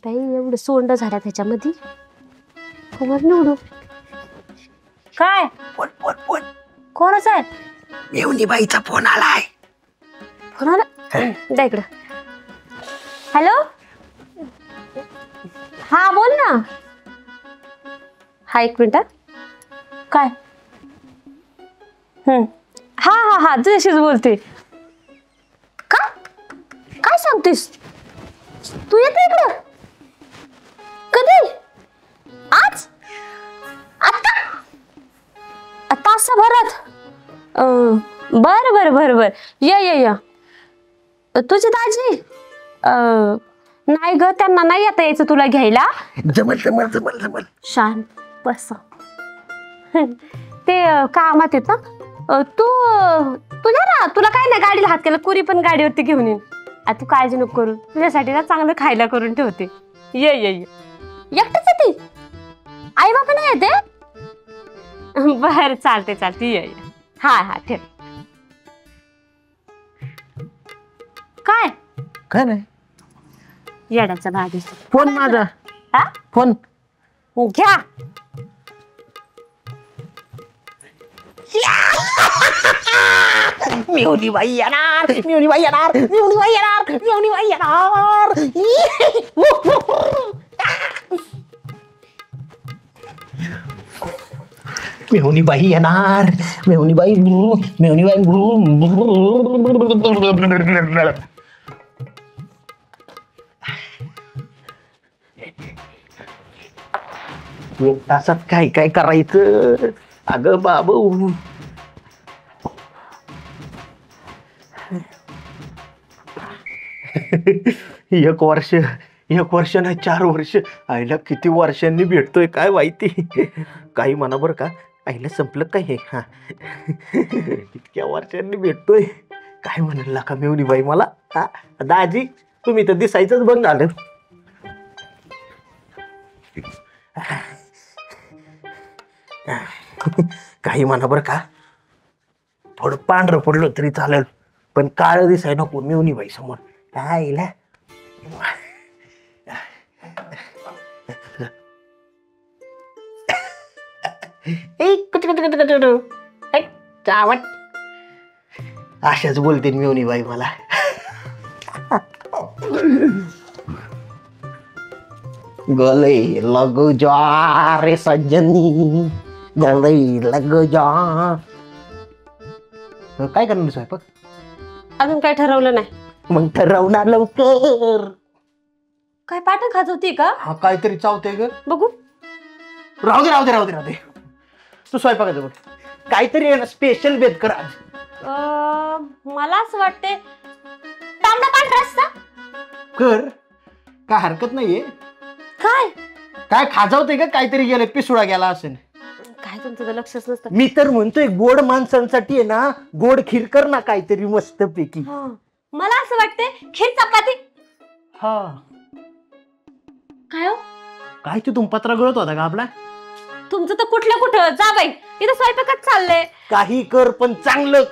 बाई एवढं सोंड झाला त्याच्यामध्ये. खबर निवडू काय फोन फोन फोन कोणाचा आहे? मेवणी बाईचा फोन आलाय. फोन आला द्या इकडं. हॅलो हा बोल ना. हा एक मिनिट. काय हा हा हा तुझ्याशीच बोलते. का काय सांगतेस तू? येते इकडं कधी? आज आता तासाभरात? बर बर बर बर या. तुझी दाजी नाही ग त्यांना नाही येता यायचं तुला घ्यायला. जमल जमल जमल जमल. शांत बस. ते कामात येत ना. तुझ्या ना तुला काय नाही गाडीला हात केला कुरी पण गाडीवरती घेऊन येईन. तू काळजी नको करू तुझ्यासाठी ना चांगलं खायला करून ठेवते. ये एकटच येते आई बाबा नाही येते? बर चालते ये. हा ठेव. काय काय नाही येण्याचा भाग फोन माझा. हा फोन घ्या. मेवणी बाई येणार मेवणी बाई येणार मेवणी बाई येणार मेवणी बाई येणार. मेवणी बाई येणार मेवणी बाई मेवणी बाई. एक तासात काय काय करायचं अगं बाबू. एक वर्ष नाही 4 वर्ष. आईला किती वर्षांनी भेटतोय काय माहिती. काही म्हणा बरं का आईला संपलं काय हे. हा इतक्या वर्षांनी भेटतोय काय म्हणाल का मेवणी बाई मला. हा दाजी तुम्ही तर दिसायचंच बंद झालं. काही म्हणा बरं का थोडं पांढरं पडलं तरी चालेल पण काळं दिसाय नको मेवणी बाई समोर. आईला अशाच बोलते मेवणी बाई मला. गले लग जा रे सज्जनी गले लग जा. काय करणार स्वयंपाक? अजून काय ठरवलं नाही. मग ठरवणार लवकर. काय पाटण खात होती का? हा काहीतरी चावते ग. बघू. राहू दे तू स्वयंपाकाचं बघ. काहीतरी स्पेशल बेत कर आज. मला असं वाटते तांबडा पांढरा रस्सा कर काय हरकत नाहीये. काय खाजावते का काहीतरी गेलं पिसुळा गेला असेल. काय तुमचं तर लक्षच नसतं. मी तर म्हणतोय गोड माणसांसाठी आहे ना गोड खीर कर ना काहीतरी मस्त पैकी. मला असं वाटते खीर चपाती. हा काय हो काय तू पत्रा गळत होता का आपला? तुमचं तर कुठं जा बाई इथं स्वयंपाकच चाललंय. काही कर पण चांगलं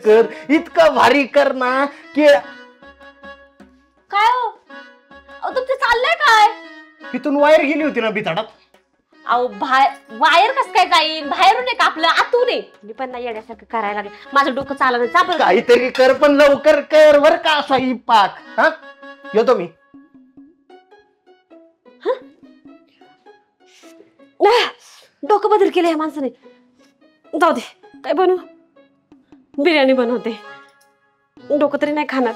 कर इतकं भारी कर ना की. काय हो तुमचं चाललंय काय? तिथून वायर गेली होती ना बिथाडात. अहो वायर कस काय जाईल बाहेरून एक आपलं आतून आहे. मी पण नाही येण्यासारखं करायला लागले. माझं डोकं चाललं नाही. काहीतरी कर पण लवकर कर बर का स्वयंपाक. हा येतो मी. डोकं बदल केलं या माणसाने. जाऊ दे काय बनवू. बिर्याणी बनवते. डोकं तरी नाही खाणार.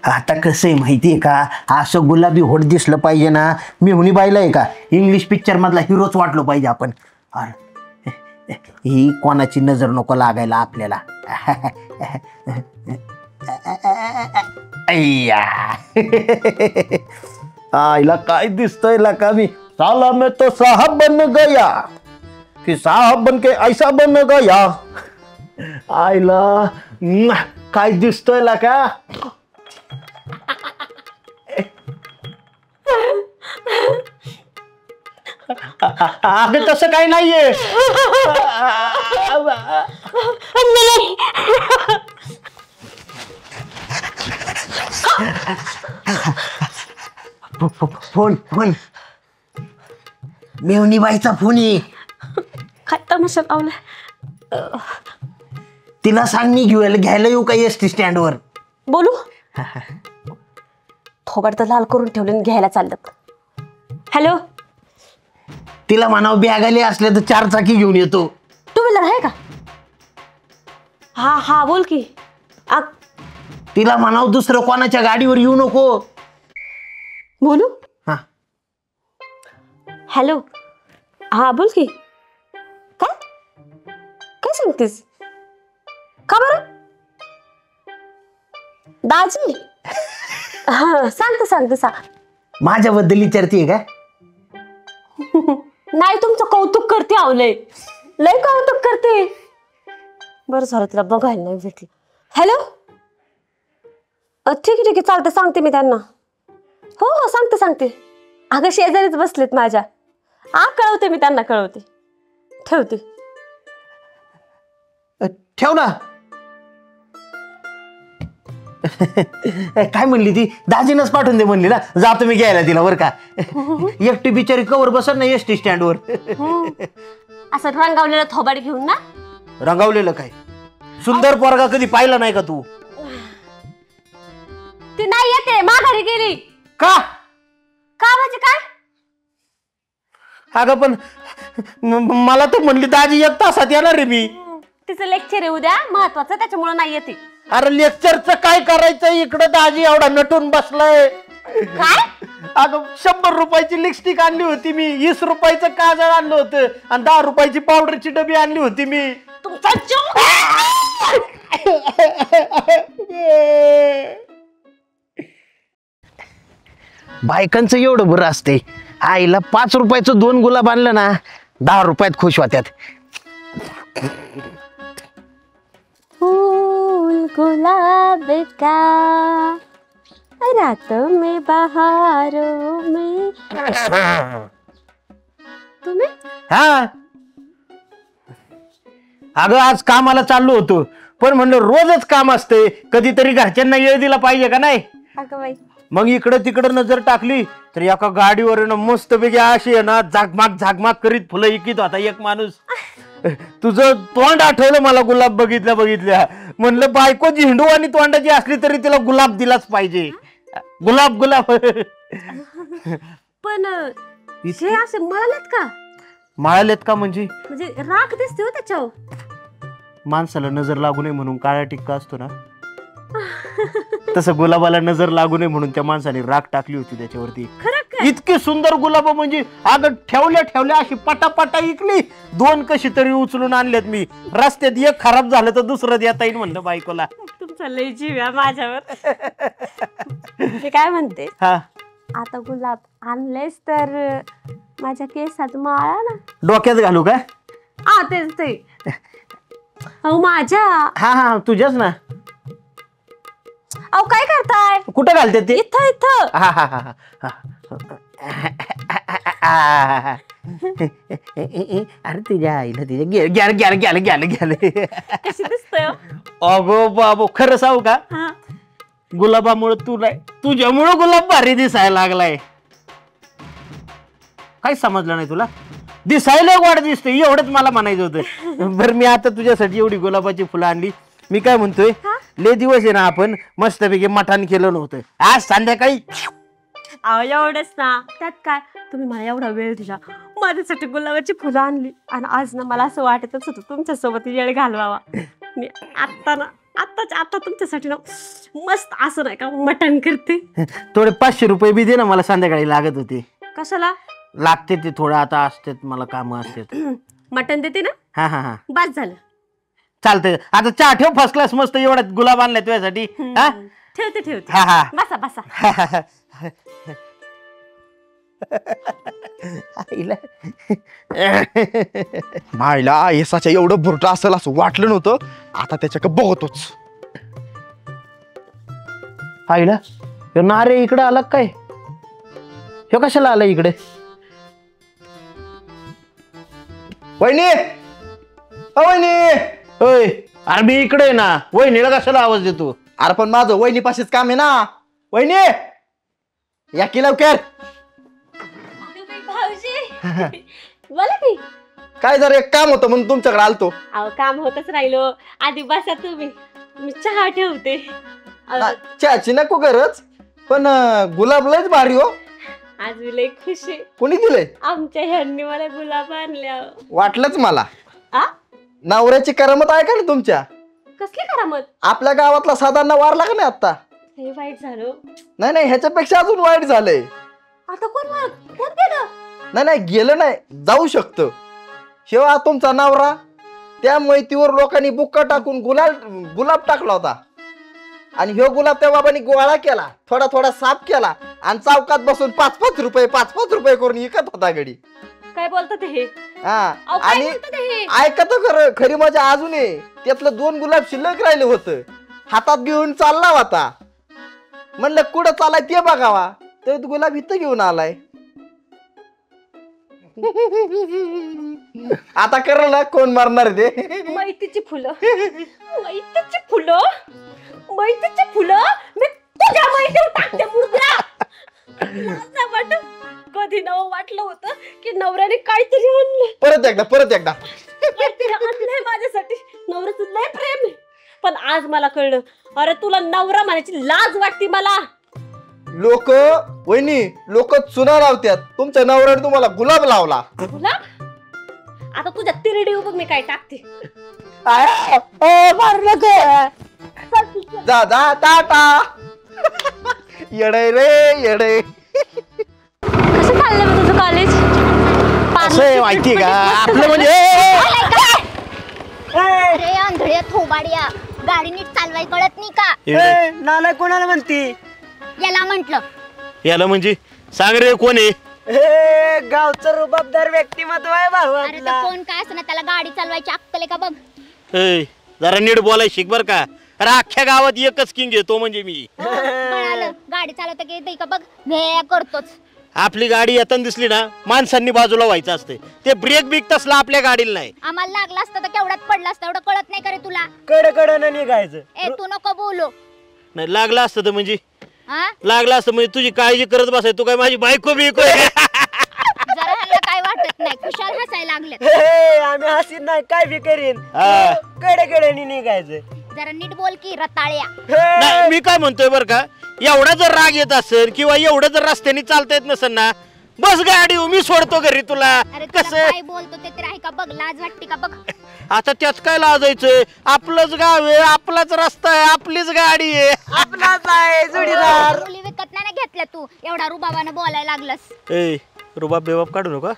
आता कसं आहे माहितीये का असं गुलाबी होट दिसलं पाहिजे ना. मेहुणी बाईला आहे का इंग्लिश पिक्चर मधला हिरोच वाटलो पाहिजे आपण. ही कोणाची नजर नको लागायला आपल्याला. आईला काय दिसतंय का मी. साला मैं तो साहब बन गया कि साहब बन के ऐसा बन गया. आईला काय दिसतोय का. अगं तसं काही नाहीये. फोन फोन मेवणीबाईचा फोन आहे. काय तमाशा लावलाय. तिला सांग मी घ्यायला येऊ का एसटी स्टँडवर. बोलू. थोबाड तर लाल करून ठेवले आणि घ्यायला चालतात. हॅलो. तिला म्हणावं बॅग आली असल्या तर 4 चाकी घेऊन येतो. टू व्हीलर आहे का? हा हा बोल की. तिला म्हणावं दुसरं कोणाच्या गाडीवर येऊ नको. बोलू. हा हॅलो. हा बोल की. काय काय सांगतेस? का बरं? दाजी. हा सांगते सांग. माझ्याबद्दल विचारतीये का? नाही तुमचं कौतुक करते. आवलंय लय कौतुक करते. बरं झालं तिला बघायला नाही भेटलं. हॅलो. ठीक आहे चालतं सांगते मी त्यांना. हो हो सांगते. अगं शेजारीच बसलेत माझ्या. कळवते मी त्यांना कळवते. ठेवते. ठेव ना. काय म्हणली ती? दाजीनच पाठवून दे म्हणली ना. जातो मी घ्यायला तिला बरं का. एकटी बिचारी कवर बसत नाही एसटी स्टँडवर. असं रंगावलेलं थोबाड घेऊन ना. रंगावलेलं काय? सुंदर पोरगा कधी पाहिला नाही का तू? ती नाही येते माघारी गेली. का म्हणजे काय? अगं पण मला तर म्हणली दाजी 1 तासात येणार रे मी. तिचं लेक्चर आहे उद्या महत्वाचं त्याच्यामुळे नाही येते. अरे लेक्चरचं काय करायचं इकडं? दाजी एवढा नटून बसलाय. काय? अगं 100 रुपयाची लिपस्टिक आणली होती मी. 20 रुपयाचं काजळ आणलं होतं आणि 10 रुपयाची पावडरची डबी आणली होती मी. तुमचा बायकांचं एवढं बरं असते. आईला 5 रुपयाचं 2 गुलाब आणलं ना 10 रुपयात खुश होत्यात. फूल गुलाब का रातों में बहारों में. तुम्ही? हा अगं आज कामाला चाललो होतो पण म्हणलं रोजच काम असते कधीतरी घरच्यांना येळ दिला पाहिजे का नाही. अगं बाई. मग इकडं तिकडं नजर टाकली तर एका गाडीवर मस्तपैकी अशी आहे ना झागमाग करीत फुलं इकीत होता एक माणूस. तुझं तोंड आठवलं मला गुलाब बघितल्या. म्हणलं बायको झेंडू आणि तोंडाची असली तरी तिला गुलाब दिलाच पाहिजे. गुलाब. पण हे असे मळालेत का? मळालेत का म्हणजे राख दिसते हो त्याच्यावर. माणसाला नजर लागू नये म्हणून काळा टिक्का असतो ना तसं गुलाबाला नजर लागू नये म्हणून त्या माणसाने राख टाकली होती त्याच्यावरती. इतके सुंदर गुलाब म्हणजे अगं ठेवल्या अशी पटापटा इकली. 2 कशी तरी उचलून आणल्यात मी. रस्त्यात एक खराब झालं तर दुसरं देता येईल म्हणलं बायकोला. तुमचा लय जीव आहे माझ्यावर. मी काय म्हणते हा आता गुलाब आणलेस तर माझ्या केसात माळा ना. डोक्यात घालू का? तेच ते. अहो माझ्या. हा तुझ्याच ना. अहो काय करताय? कुठं घालते ते? इथं. हा अरे तुझ्या आईला घ्याल कशी दिसतोय? अगो बाबो खरं सांगू का? गुलाबामुळे तुझ्यामुळं गुलाब भारी दिसायला लागलाय. काही समजलं नाही तुला? दिसायला वाढ दिसतोय एवढंच मला म्हणायचं होतं. बरं मी आता तुझ्यासाठी एवढी गुलाबाची फुलं आणली. मी काय म्हणतोय लय दिवस आहे ना आपण मस्तपैकी मटण केलं नव्हतं. आज संध्याकाळी एवढंच ना. त्यात काय तुम्ही मला एवढा वेळ दिला माझ्यासाठी गुलाबाची फुलं आणली आणि आज ना मला असं वाटतच होतं तुमच्यासोबत वेळ घालवावा. मी आता तुमच्यासाठी ना मस्त असं नाही का मटण करते. थोडे 500 रुपये बी दे ना मला संध्याकाळी लागत होते. कशाला लागते ते थोडं आता असतात मला काम असतात. मटण देते ना. हा बस झालं. चालतंय आता चहा ठेव फर्स्ट क्लास मस्त एवढा गुलाब आणलाय तुझ्यासाठी. ठेवते. हा बसा. मायला येसाच्या एवढं भुरटं असेल असं वाटलं नव्हतं. आता त्याच्याकडे बघतोच. आईला नारे इकडे आला काय? ह्यो कशाला आला इकडे? वहिनी होय अरे मी इकडे आहे ना. वहिनीला कशाला आवाज देतो? अरे पण माझं वहिनी पाशीच काम आहे ना. वहिनी या की लवकर. भाऊजी बोला की. काय जरा एक काम होतं म्हणून तुमच्याकडे आलतो. अहो काम होतच राहिलो. आधी बसा तुम्ही, मी चहा ठेवते. चहाची नको गरज, पण गुलाब लयच भारी हो. आज मी लय खुश आहे. कोणी दिले? आमच्या ह्यांनी मला गुलाब आणल्या. वाटलंच मला. आ नवऱ्याची करामत आहे का ना तुमच्या? कसली करामत? आपल्या गावातला साधारण वारला का नाही आता? हे वाईट झालं. नाही ह्याच्यापेक्षा अजून वाईट झालंय. आता कोण गेलं? नाही गेलं नाही, जाऊ शकतं. शेवा तुमचा नवरा त्या मैतीवर लोकांनी बुक्का टाकून गुलाब टाकला होता, आणि ह्यो गुलाब त्या बाबांनी गोळा केला, थोडा थोडा साफ केला, आणि चौकात बसून 5-5 रुपये करून विकत होता गडी. काय बोलतात हे? हा, अहो, काय आणि बोलतात हे? ऐकत खरी मजा अजून आहे. त्यातलं 2 गुलाब शिल्लक राहिलं होतं, हातात घेऊन चालला होता. म्हणलं कुठं चालाय ते बघावा, तर गुलाब इथं घेऊन आलाय. आता कर ना, कोण मारणार ते? मैतीची फुलं, मैतीची फुलं, मैतीची फुलं मी तुझ्या मैत्रीवर टाकते मुर्द्या. माझं वाटत कधी नवं वाटलं होतं की नवऱ्याने काहीतरी आणलं. परत एकदा काहीतरी आणलंय माझ्यासाठी. नवऱ्याचं लय प्रेम आहे. पण आज मला कळलं, अरे तुला नवरा म्हणायची लाज वाटते मला. लोक चुना लावतात, तुमच्या नवऱ्याने तुम्हाला गुलाब लावला. गुलाब? आता तुझ्या तिरडी बघ मी काय टाकते. जा टाटा. येडय रे येडय. कसं चाललंय मग तुझं कॉलेज? असं आहे माहितीये का आपलं म्हणजे अरे आंधळ्या थोबाड्या, गाडी नीट चालवाय कळत नाही का? नाला कोणाला म्हणती? याला म्हंटल. याला म्हणजे सांग रे कोण आहे? हे गावचं रुबाबदार व्यक्तिमत्व आहे भाऊ अरे आपला. तर कोण काय असं ना, त्याला गाडी चालवायची अक्कल आहे का बघ. ए, जरा नीट बोलाय शिक बर का. अरे अख्ख्या गावात एकच किंग आहे, तो म्हणजे मी. म्हणालं गाडी चालवता की येते का बघ, हे करतोच. आपली गाडी येताना दिसली ना, माणसांनी बाजूला व्हायचं असते. ते ब्रेक बिक तसला आपल्या गाडीला नाही. आम्हाला लागला असतं तर केवढ्यात पडला असतं, एवढं कळत नाही का रे तुला? कडकडनं निघायचं. ए तू नको बोलू. नाही लागलं असतं तर म्हणजे हा लागलं असतं म्हणजे तुझी काळजी करत बसाय. तू काय माझी बायको बिको आहे? जरा ह्याला काय वाटत नाही, खुशाल हसायला लागले. हे आम्ही हसीत नाही, काय बी करीन. हा. कडेकडेनी निघायचं. जरा नीट बोल की रताळ्या. नाही मी काय म्हणतोय बर का, एवढा जर राग येत असेल किंवा एवढं जर रस्त्याने चालता येत नसेल ना, बस गाडी मी सोडतो घरी तुला. अरे तुला कसं काय बोलतो ते तर आहे का बघ, लाज वाटते का बघ. आता त्यात काय लाजायचंय? आपलंच गाव आहे, आपलाच रस्ता आहे, आपलीच गाडी आहे. आपलाच आहे जोडीदार. मुली विकत नाही ना घेतल्या तू, एवढा रुबाबानं बोलायला लागलास. ए रुबाब बेबाब काढू नका.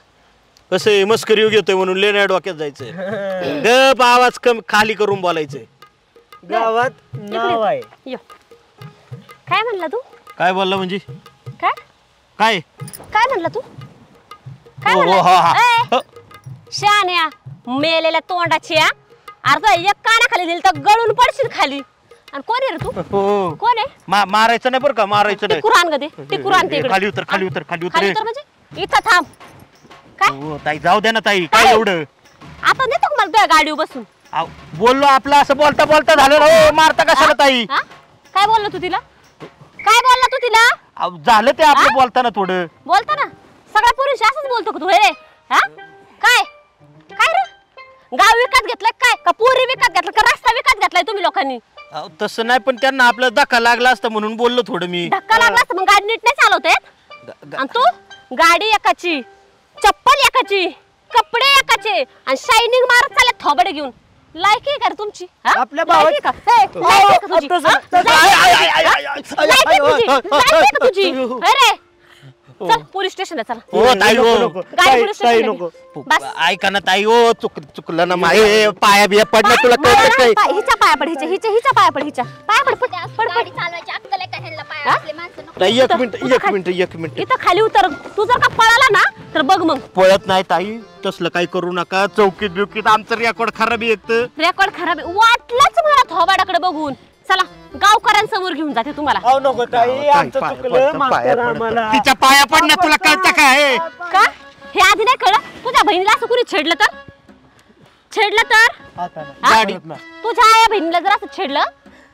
कसं आहे, मस्करी घेतोय म्हणून लेण्या डोक्यात जायचंय. गप आवाज कमी खाली करून बोलायचंय. गावात नाव आहे. यो. काय म्हणला तू? काय बोलला म्हणजे काय काय काय म्हणला तू? काय हो, म्हणला? हा, हा. ए, हो. शहाण्या मेलेल्या तोंडाची या. अर्धा एक कानाखाली दिली तर गळून पडशील खाली. आणि कोण आहे रे तू? हो. कोण आहे? मारायचं नाही बरं का, मारायचं नाही. कुरान गदे ते कुरान ते खाली उतर खाली उतर खाली खाली उतर. उतर म्हणजे इथं थांब. काय हो ताई जाऊ दे ना ताई, काय काय? एवढं आता नेतो का मला तुझ्या गाडीवर बसून? आव, बोललो आपलं असं बोलता बोलता झालं ना. हो, मारता कशाला ताई? हा? काय बोलला तू तिला? काय बोलला तू तिला? आव, झालं ते आपलं बोलताना थोडं. बोलताना सगळ्या पुरुष असंच बोलतो का तू? हे रे हा काय काय रे? गाव विकत घेतलंय काय का पुरी विकत घेतलं का रस्ता विकत घेतलाय तुम्ही लोकांनी? आव, तसं नाही, पण त्यांना आपला धक्का लागला असता म्हणून बोललो थोडं मी. धक्का लागला असता मग गाडी नीट नाही चालवते. आणि तू गाडी एकाची, चप्पल एकाची, कपडे एकाचे आणि शायनिंग मारत चालले थोबडे घेऊन. लायकी आहे का रे तुमची? हा? आपल्या भावात- लायकी आहे का? ए, लायकी आहे का तुझी? तसं- हा? तसं- लायकी आहे तुझी? लायकी आहे का तुझी? अरे चल पोलीस स्टेशनला चला. हो ताई हो. नको. गाडी पोलीस ताई स्टेशनला नको. घे. बस ऐका ना ताई, हो चुकलं ना माये. पाया बिया पडलं तुला कळत काय? हिच्या पाया पड, हिच्या पाया पड, हिच्या पाया पड पड पड गाडी चालवायची अक्कल आहे का ह्याला? पाय हा? असले माणसं नको. ताई एक तुझं- मिनिट तुझं एक खाली- मिनिट एक मिनिट. इथं खाली उतर. तू जर का पळाला ना तर बघ मग. पळत नाही ताई, तसलं काही करू नका. चौकीत बिवकीत आमचं रेकॉर्ड खराब येत. रेकॉर्ड खराब आहे. वाटलंच मला थोबाडाकडे बघून. चला गावकऱ्यांसमोर घेऊन जाते तुम्हाला. अहो नको ताई, आमचं पाया चुकलं, पडतं, माफ पाया करा पडतं. आम्हाला. तिच्या पाया पडणं तुला कळतं काय? का हे आधी नाही कळलं? तुझ्या बहिणीला असं कुणी छेडलं तर? आता नाही. हा? गाडी तुझ्या आया बहिणीला जर असं छेडलं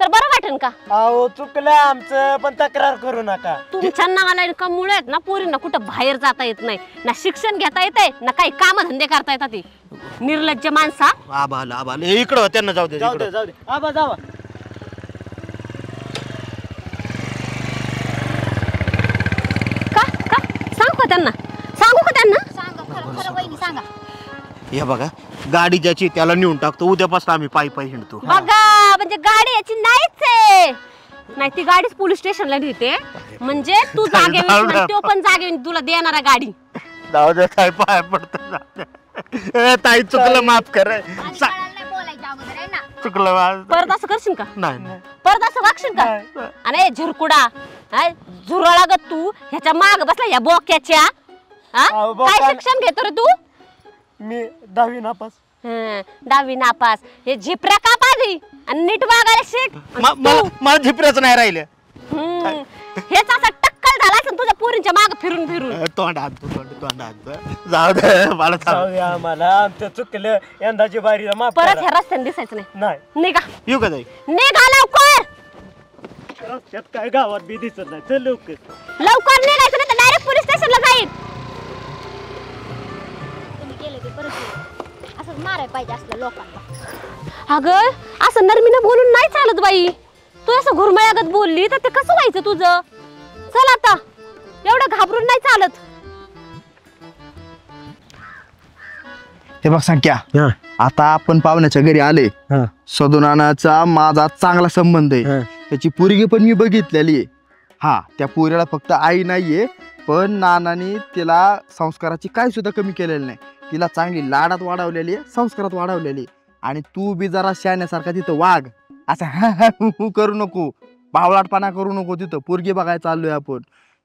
तर बरं वाटेल का? अहो चुकलं आमचं, पण तक्रार करू नका. तुमच्या नावाला का मुळे आहेत ना पोरींना कुठं बाहेर जाता येत नाही, ना शिक्षण घेता येतंय ना काही काम धंदे करता येतात. ती निर्लज्ज माणसा. आबा इकडं त्यांना जाऊ दे जाऊ दे जाऊ दे आबा जावा. का का सांगू का त्यांना? सांगा खरं खरं वहिनी सांगा. हे बघा, गाडी ज्याची त्याला नेऊन टाकतो. उद्यापासून आम्ही पायी पायी हिंडतो. बघा म्हणजे गाडी याची नाहीच आहे. नाही ती गाडीच पोलीस स्टेशनला नेते, म्हणजे तू जागेवर तो पण जागेवर तुला देणारा गाडी. जाऊ दे, काय पाय पडत. ताई चुकलं, माफ कर. आणि कळालं नाही बोलायच्या अगोदर आहे ना. चुकलं माझं. परत असं करशील का? नाही परत असं वागशील का? अरे झुरकुडा, झुरळागत तू ह्याच्या माग बसला या बोक्याच्या. अहो, काय बोका- शिक्षण घेतो रे तू? मी 10वी नापास. 10वी नापास. हे झिपऱ्या का पाहिजे आणि नीट वागायला शिक. मला झिपऱ्याच नाही राहिलं. हेच असा टक्कल झाला असेल तुझ्या पोरींच्या माग फिरून फिरून. तोंड आणतो. जाऊ दे, मला जाऊ दे आम्हाला, आमचं चुकलं. यंदाची बारी माफ परत करा. ह्या रस्त्याने दिसायचं नाही. नाही निघा येऊ का ताई? निघा लवकर. रस्त्यात काय गावात बी दिसत नाही. चल लवकर. लवकर निघायचं नाही तर डायरेक्ट पोलीस स्टेशनला जाईल. तुम्ही केलं ते परत केलं. असंच मारायला पाहिजे असलं लोकांना. अगं असं नरमीनं बोलून नाही चालत बाई. तू असं घुरमळ्यागत बोलली तर ते कसं व्हायचं तुझं? चल आता, एवढं घाबरून नाही चालत. हे बघ संख्या, आता आपण पाहुण्याच्या घरी आले. सदुनानाचा माझा चांगला संबंध आहे. त्याची पोरगी पण मी बघितलेली आहे. हा, त्या पोरीला फक्त आई नाहीये, पण नानाने तिला संस्काराची काय सुद्धा कमी केलेली नाही. तिला चांगली लाडात वाढवलेली आहे, संस्कारात वाढवलेली आहे. आणि तू बी जरा शहाण्यासारखा तिथं वाघ, असं करू नको, बावळाटपणा करू नको. तिथं पोरगी बघायला चाललोय आपण.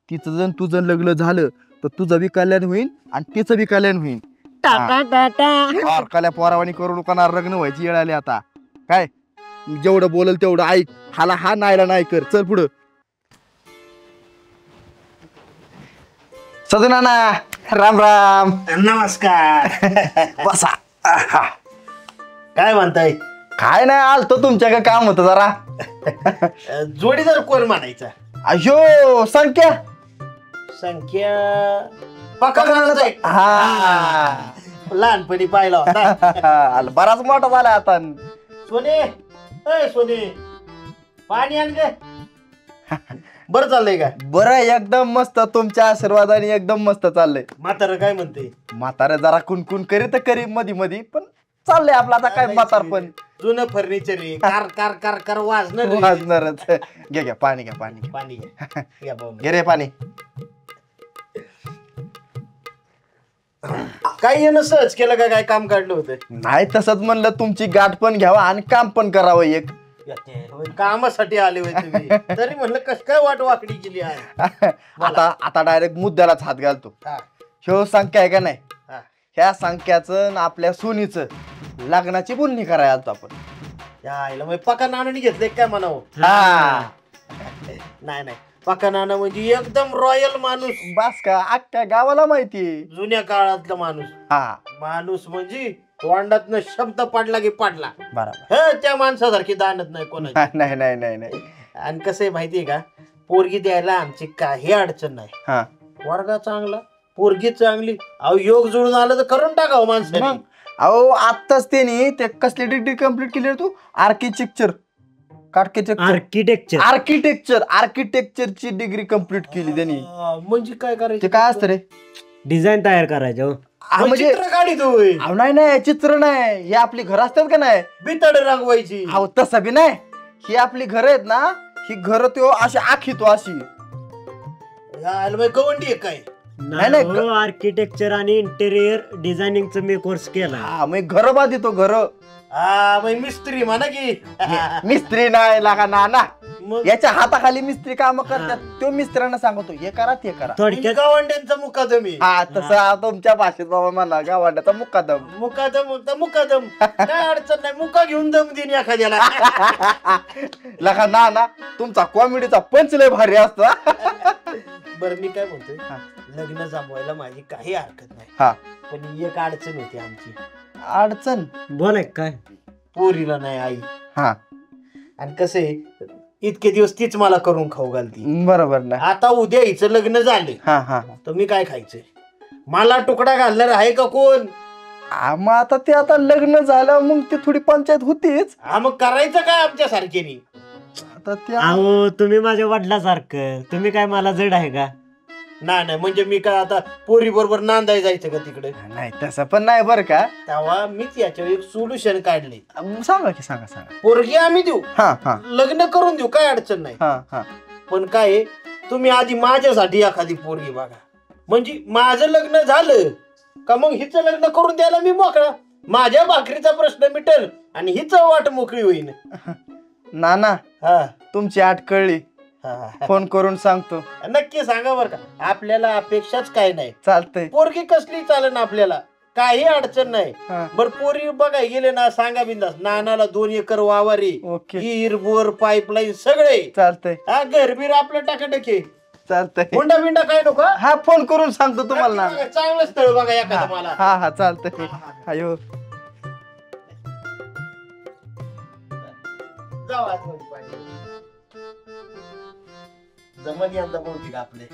तिचं जण तुझं लग्न झालं तर तुझं बी कल्याण होईल आणि तिचं बी कल्याण होईल. बारकाल्या पोरावानी करू नको ना, लग्न व्हायची वेळ आली आता. काय जेवढं बोलल तेवढं ऐक. हाला हा नाहीला नाही कर. चल पुढं. सदनाना राम राम. नमस्कार. बसा. काय म्हणताय? काय नाही, आलतो तुमच्याकडे काम होतं जरा. जोडीदार कोण म्हणायचा? अयो संख्या. संख्या पकडा. हा लहानपणी पाहिला होता. बराच मोठा झाला आता. सोने, सोने, पाणी आण ग. बरं चाललंय का? बरं, एकदम मस्त. तुमच्या आशीर्वादाने एकदम मस्त चाललंय. म्हातारं काय म्हणते? म्हातारा जरा कुणकुण करी मधी मधी, पण चाललंय आपलं आता. काय म्हातार पण जुनं फर्निचर आहे. कार कार कार कार वाजणार. वाजणारच. घ्या पाणी घ्या. पाणी घ्या. घे रे पाणी. काही येणं सहज केलं का? काय काम काढलं होतं? नाही, तसंच म्हणलं तुमची गाठ पण घ्यावा आणि काम पण करावं एक. कामासाठी आले होते तुम्ही, तरी म्हणलं कस काय वाट वाकडी केली आहे. आता डायरेक्ट मुद्द्यालाच हात घालतो. ह्यो संख्या आहे का नाही, ह्या संख्याचं आपल्या सोनीचं लग्नाची बोलणी करायला आलतो आपण. यायला मग पका नानाने घेतलंय काय म्हणावं? नाही, पका नाना म्हणजे एकदम रॉयल माणूस. बास का, अख्ख्या गावाला माहिती. जुन्या काळातला माणूस. माणूस म्हणजे तोंडातनं शब्द पडला की पडला. बरोबर. त्या माणसासारखी दानत नाही कोणाची. नाही. आणि कसं आहे माहितीये का, पोरगी द्यायला आमची काही अडचण नाही. वर्गा चांगला, पोरगी चांगली. अहो योग जुळून आलं तर करून टाकावं माणसाने. अहो आत्ताच त्यांनी ते कसली डिग्री कम्प्लीट केली तू? आर्किटेक्चरची डिग्री कम्प्लीट केली त्यांनी. म्हणजे काय करायचं? ते काय असतं रे? डिझाईन तयार करायचं. म्हणजे गाडी तोय. नाही, चित्र नाही. हे आपली घर असतात का नाही, बितड रंगवायची. अहो तसं बी नाही. ही आपली घर आहेत ना, ही घर तो अशी आखितो अशी. गवंडी आहे काय? नाही, आर्किटेक्चर आणि इंटेरियर डिझायनिंगचा मी कोर्स केला. मग घर बांधितो घर. मिस्त्री म्हणा की. मिस्त्री नाही लागा ना. मग याच्या हाताखाली मिस्त्री काम करतात. तो मिस्त्र्यांना सांगतो हे करा ते करा. थोडक्यात गावंड्यांचा मुकादमी. तसं तुमच्या भाषेत बाबा मला गावांड्याचा मुक्कादम. मुकादम काय अडचण नाही. मुका घेऊन दम देईन एखाद्याला. लगा ना तुमचा कॉमेडीचा पंच लय भारी असतो. बरं मी काय म्हणतोय, लग्न जमवायला माझी काही हरकत नाही. पण एक अडचण होती आमची. अडचण बोलाय काय? पोरीला नाही आई. आणि कसं आहे इतके दिवस तीच मला करून खाऊ घालती. बरोबर ना. आता उद्या हिचं लग्न झालं हा हा तर मी काय खायचंय? मला तुकडा घालणार आहे का कोण? मग आता ते आता लग्न झालं मग ते थोडी पंचायत होतीच. हा मग करायचं काय आमच्या सारखेनी? आता ते अहो तुम्ही माझ्या वडिलासारखं, तुम्ही काय मला जड आहे का? नाही म्हणजे मी काय आता पोरी बरोबर नांदाय जायचं का तिकडे? नाही तसं पण नाही बरं का. तेव्हा मीच याच्यावर एक सोल्युशन काढले. सांगा की सांगा. पोरगी आम्ही देऊ, हा हा लग्न करून देऊ, काय अडचण नाही. हा हा पण काय आहे, तुम्ही आधी माझ्यासाठी एखादी पोरगी बघा. म्हणजे माझं लग्न झालं का मग हिचं लग्न करून द्यायला मी मोकळा. माझ्या भाकरीचा प्रश्न मिटेल आणि हिचं वाट मोकळी होईल. नाना हा तुमची आठ कळली. हा फोन करून सांगतो. नक्की सांगा बरं का. आपल्याला अपेक्षाच काय नाही. चालतंय. पोरगी कसली चालेल आपल्याला, काही अडचण नाही. हा. बरं पोरी बघा गेले ना सांगा बिंदास. नानाला 2 एकर वावर आहे, ओके हिर बोर पाईपलाईन सगळे. चालतंय हा घरबीर आपलं टाकाटके. चालतंय. हुंडा बिंडा काय नको हा? हा फोन करून सांगतो तुम्हाला नक्की ना. बघा, चांगलं स्थळ बघा एखादं मला. हा हा चालतंय. अयो जाऊ आतमध्ये पाहिजे. जमल यंदा बहुतेक आपले.